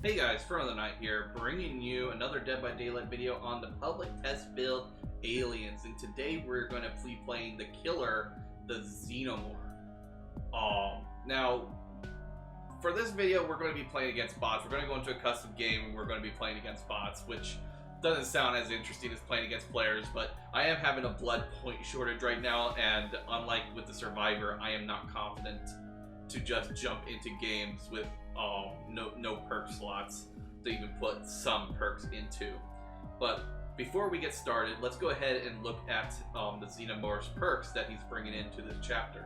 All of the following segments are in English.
Hey guys, Front of the Night here, bringing you another Dead by Daylight video on the public test build Aliens, and today we're going to be playing the killer, the Xenomorph. Now, for this video, we're going to be playing against bots. We're going to go into a custom game and we're going to be playing against bots, which doesn't sound as interesting as playing against players, but I am having a blood point shortage right now, and unlike with the Survivor, I am not confident to just jump into games with no perk slots to even put some perks into. But before we get started, let's go ahead and look at the Xenomorph's perks that he's bringing into this chapter.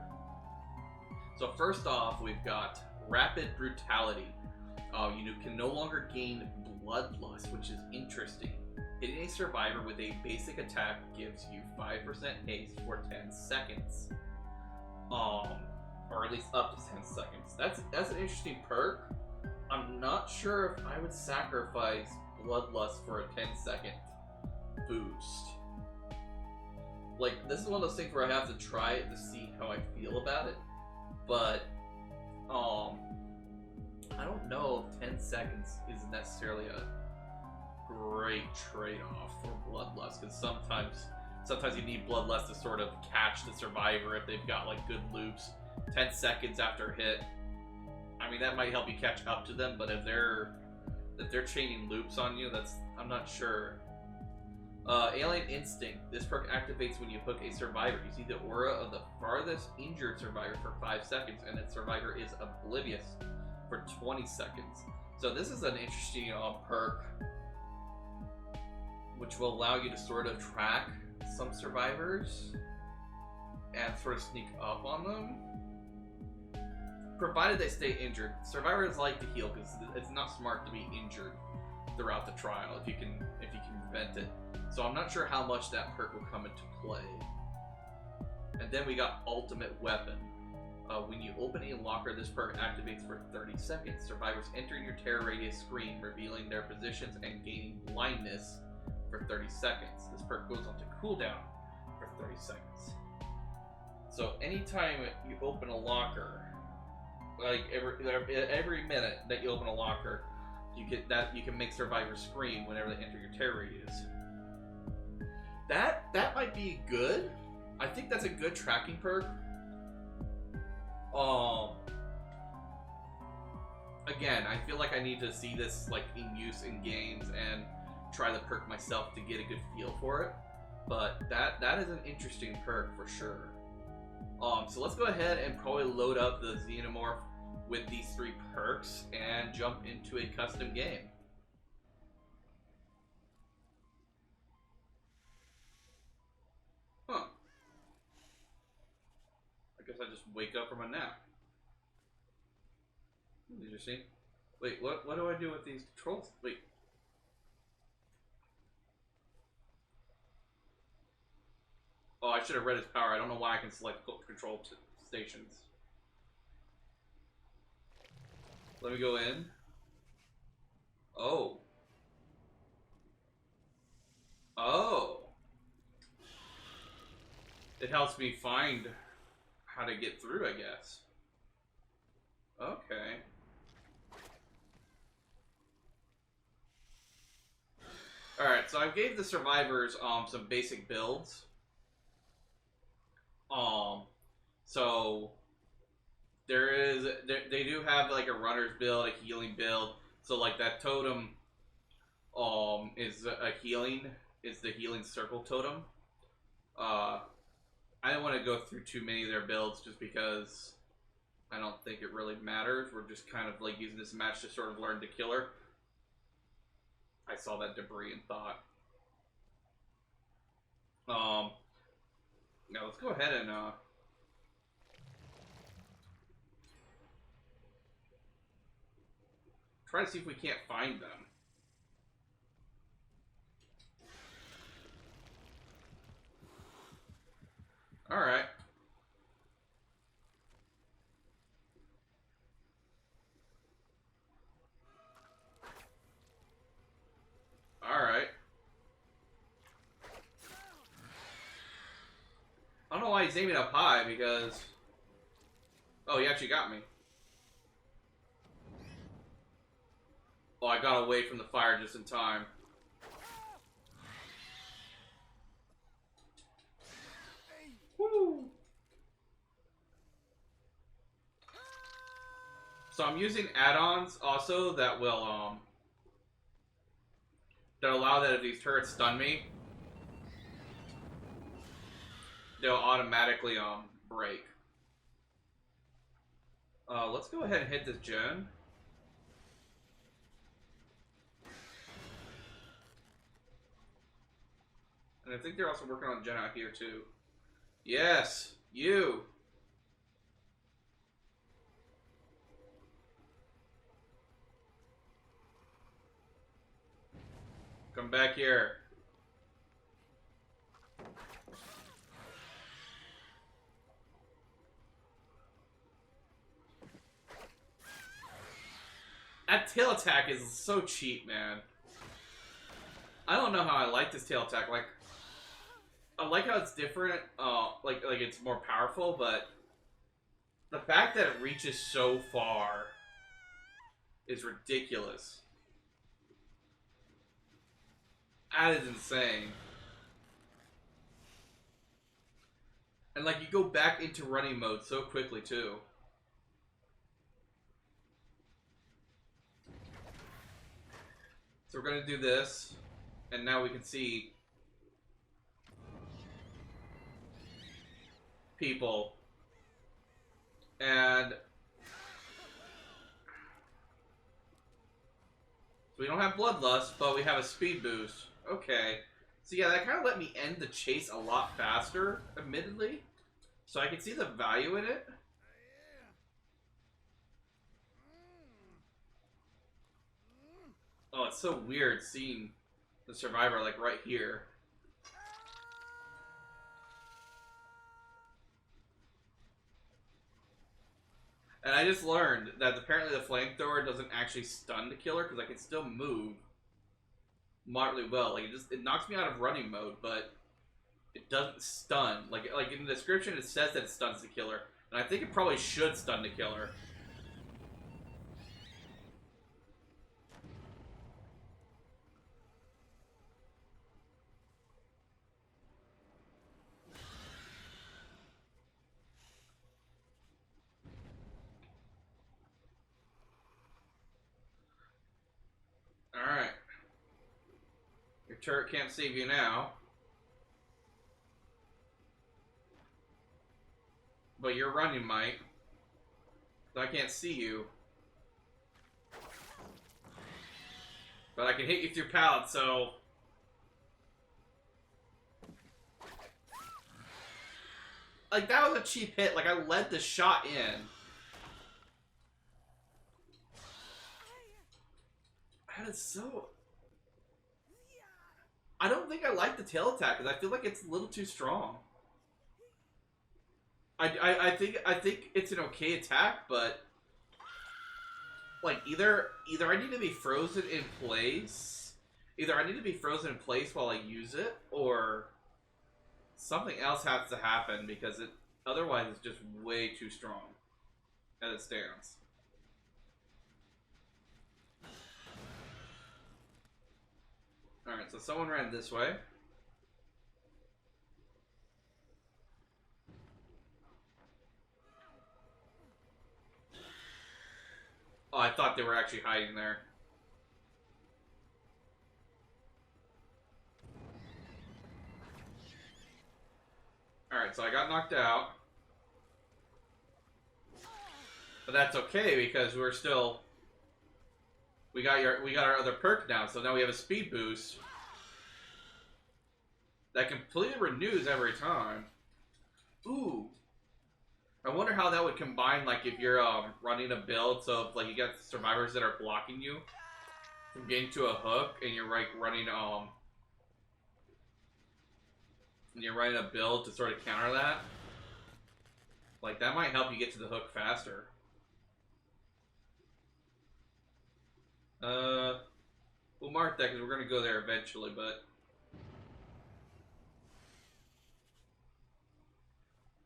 So first off, we've got Rapid Brutality. You can no longer gain Bloodlust, which is interesting. Hitting a survivor with a basic attack gives you 5% haste for 10 seconds. Or at least up to 10 seconds. That's an interesting perk. I'm not sure if I would sacrifice Bloodlust for a 10-second boost. Like, this is one of those things where I have to try it to see how I feel about it. But, I don't know if 10 seconds is necessarily a great trade-off for Bloodlust, because sometimes you need Bloodlust to sort of catch the survivor if they've got like good loops. 10 seconds after a hit, I mean, that might help you catch up to them, but if they're chaining loops on you, I'm not sure. Alien Instinct. This perk activates when you hook a survivor. You see the aura of the farthest injured survivor for 5 seconds, and that survivor is oblivious for 20 seconds. So this is an interesting perk, which will allow you to sort of track some survivors and sort of sneak up on them, provided they stay injured. Survivors like to heal because it's not smart to be injured throughout the trial if you can prevent it. So I'm not sure how much that perk will come into play. And then we got Ultimate Weapon. When you open a locker, this perk activates for 30 seconds. Survivors entering your terror radius screen, revealing their positions and gaining blindness for 30 seconds. This perk goes on to cooldown for 30 seconds. So anytime you open a locker, like every minute that you open a locker, you can make survivors scream whenever they enter your terror radius. That might be good. I think that's a good tracking perk. Again, I feel like I need to see this like in use in games and try the perk myself to get a good feel for it. But that is an interesting perk for sure. So let's go ahead and probably load up the Xenomorph with these 3 perks and jump into a custom game. Huh. I guess I just wake up from a nap. Did you see? Wait, what do I do with these controls? Wait. Oh, I should have read his power. I don't know why I can select control stations. Let me go in. Oh. Oh. It helps me find how to get through, I guess. Okay. Alright, so I gave the survivors some basic builds. So they do have like a runner's build, a healing build. So like that totem is the healing circle totem. I don't want to go through too many of their builds just because I don't think it really matters. We're just kind of like using this match to sort of learn the killer. I saw that debris and thought. Now let's go ahead and try to see if we can't find them. Alright. Alright. I don't know why he's aiming up high, because... Oh, he actually got me. Oh, I got away from the fire just in time. Woo! So I'm using add-ons also that will that allow that if these turrets stun me, they'll automatically break. Let's go ahead and hit this gen. And I think they're also working on gen out here too. Yes, you. Come back here. That tail attack is so cheap, man. I don't know how I like this tail attack. Like, I like how it's different. Like it's more powerful, but the fact that it reaches so far is ridiculous. That is insane. And like you go back into running mode so quickly too. So we're gonna do this, and now we can see people. And so we don't have Bloodlust, but we have a speed boost. Okay. So yeah, that kind of let me end the chase a lot faster, admittedly. So I can see the value in it. Oh, it's so weird seeing the survivor like right here. And I just learned that apparently the flamethrower doesn't actually stun the killer because I can still move moderately well. Like it knocks me out of running mode, but it doesn't stun. Like in the description it says that it stuns the killer, and I think it probably should stun the killer. Alright. Your turret can't save you now. But your running might. So I can't see you. But I can hit you through pallets, so... Like, that was a cheap hit. Like, I led the shot in. That is so... I don't think I like the tail attack, because I feel like it's a little too strong. I think it's an okay attack, but... Like, either I need to be frozen in place... Either I need to be frozen in place while I use it, or... something else has to happen, because it otherwise it's just way too strong as it stands. Alright, so someone ran this way. Oh, I thought they were actually hiding there. Alright, so I got knocked out. But that's okay because we're still... We got our other perk now, so now we have a speed boost. That completely renews every time. Ooh. I wonder how that would combine, like, if you're running a build, so if, like, you got survivors that are blocking you from getting to a hook, and you're, like, running a build to sort of counter that. Like, that might help you get to the hook faster. We'll mark that because we're going to go there eventually, but...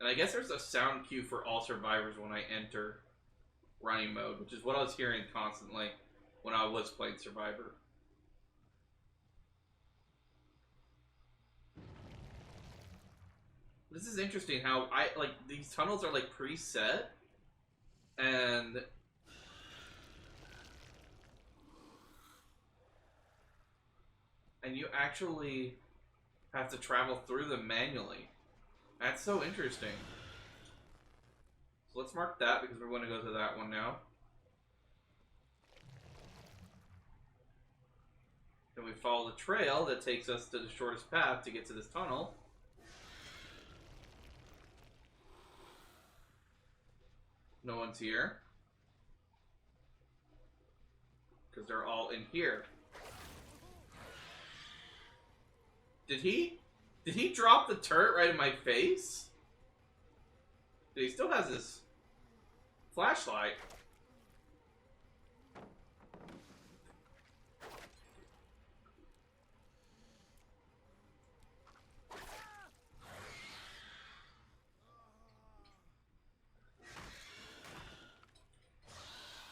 And I guess there's a sound cue for all survivors when I enter running mode, which is what I was hearing constantly. when I was playing Survivor. This is interesting how these tunnels are like preset, and you actually have to travel through them manually. That's so interesting. So let's mark that because we're going to go to that one now. Then we follow the trail that takes us to the shortest path to get to this tunnel. No one's here. Because they're all in here. Did he drop the turret right in my face? He still has his flashlight.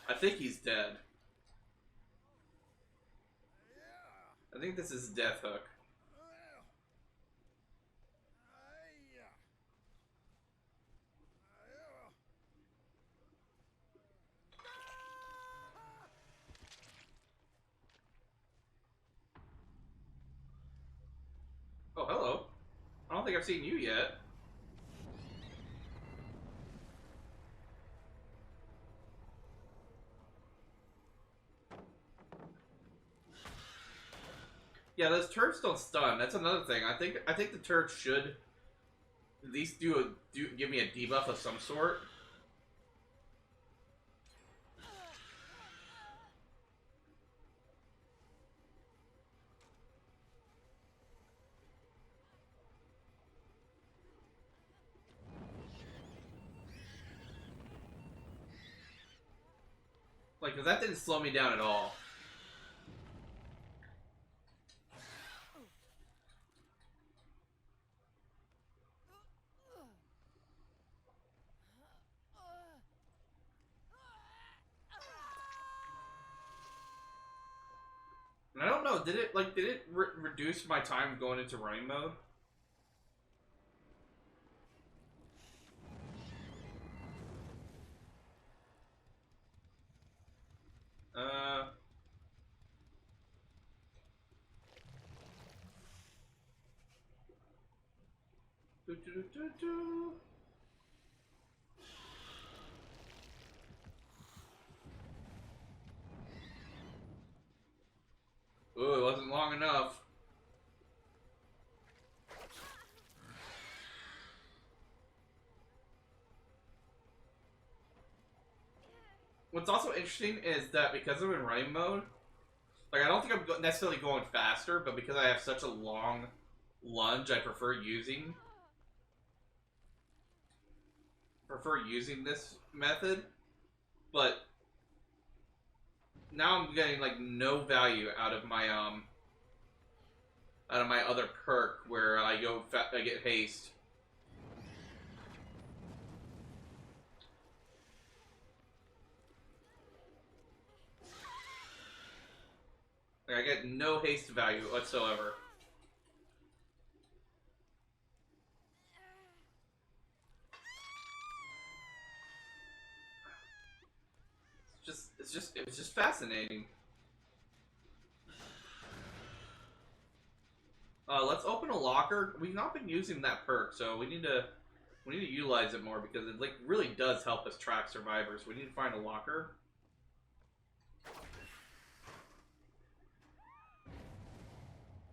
I think he's dead. I think this is Death Hook. Oh, hello. I don't think I've seen you yet. Yeah, those turrets don't stun. That's another thing. I think the turrets should at least give me a debuff of some sort. Like, because that didn't slow me down at all. And I don't know, did it reduce my time going into running mode? Ooh, it wasn't long enough. What's also interesting is that because I'm in running mode, like, I don't think I'm necessarily going faster, but because I have such a long lunge, I prefer using this method. But now I'm getting like no value out of my other perk where I get haste. Like, I get no haste value whatsoever. It was just fascinating. Let's open a locker. We've not been using that perk, so we need to utilize it more because it like really does help us track survivors. We need to find a locker.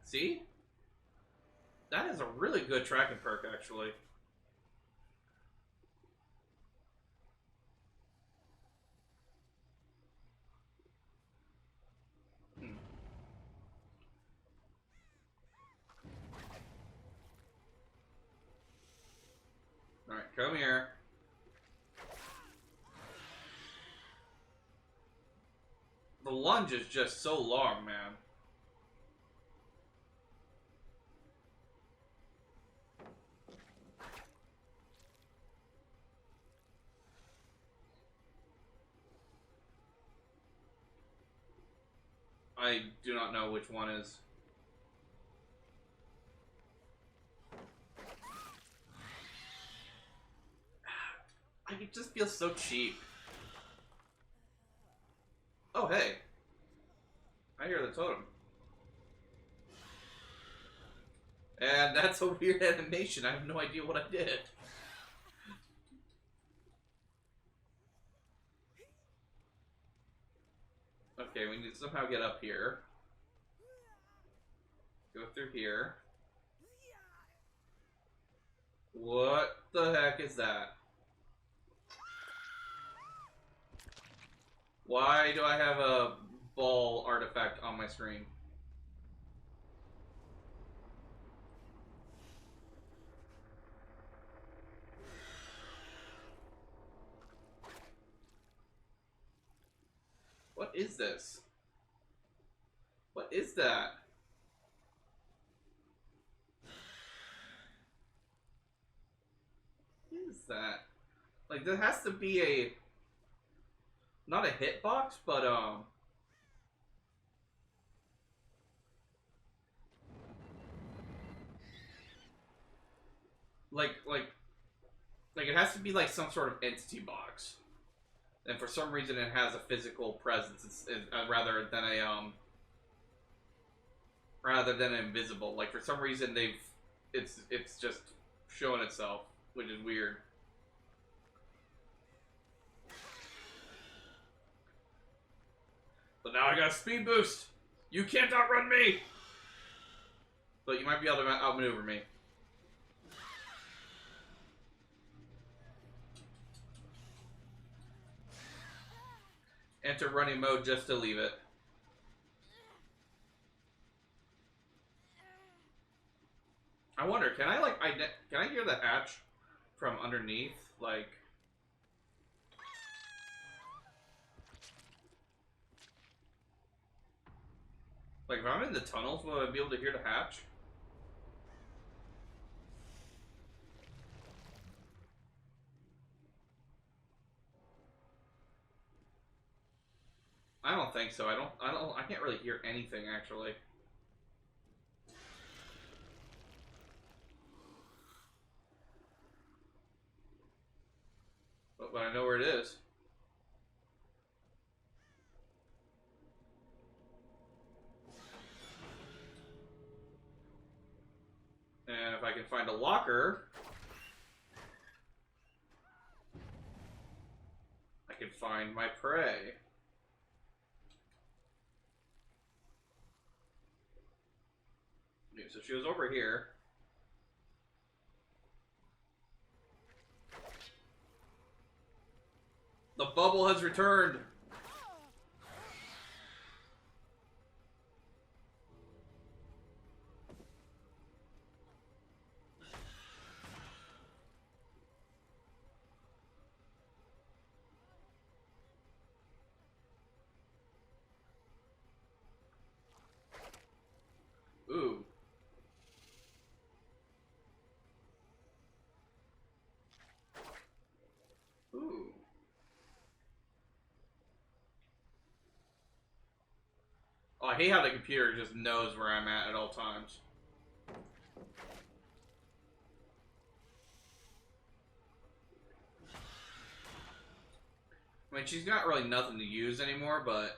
See? That is a really good tracking perk, actually. Alright, come here. The lunge is just so long, man. I do not know which one is. It just feels so cheap. Oh, hey. I hear the totem. And that's a weird animation. I have no idea what I did. Okay, we need to somehow get up here. Go through here. What the heck is that? Why do I have a ball artifact on my screen? What is this? What is that? What is that? Like, there has to be a... Not a hitbox, but, Like it has to be like some sort of entity box. And for some reason it has a physical presence rather than a, rather than invisible. Like, for some reason it's just showing itself, which is weird. But now I got a speed boost. You can't outrun me. But you might be able to outmaneuver me. Enter running mode just to leave it. I wonder, can I like can I hear the hatch from underneath? Like if I'm in the tunnels, will I be able to hear the hatch? I don't think so. I can't really hear anything actually. But I know where it is. And if I can find a locker, I can find my prey. Okay, so she was over here. The bubble has returned. Ooh. Ooh. Oh, I hate how the computer just knows where I'm at all times. I mean, she's got really nothing to use anymore, but...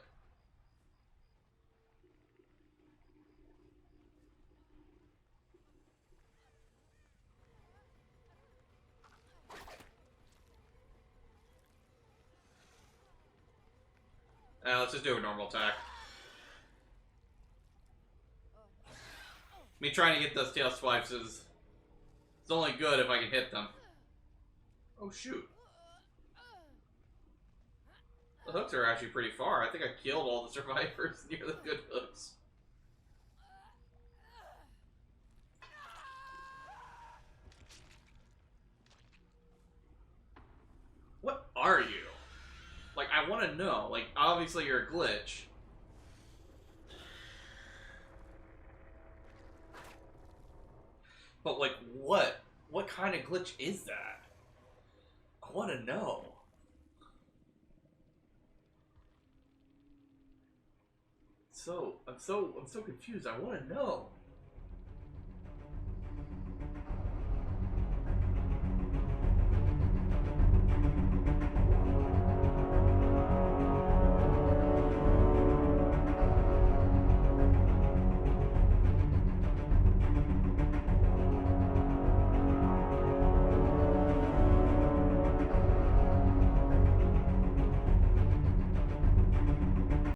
let's just do a normal attack. Me trying to get those tail swipes is... It's only good if I can hit them. Oh, shoot. The hooks are actually pretty far. I think I killed all the survivors near the good hooks. What are you? Like, I want to know. Like, obviously you're a glitch. But, like, what? What kind of glitch is that? I want to know. so confused. I want to know.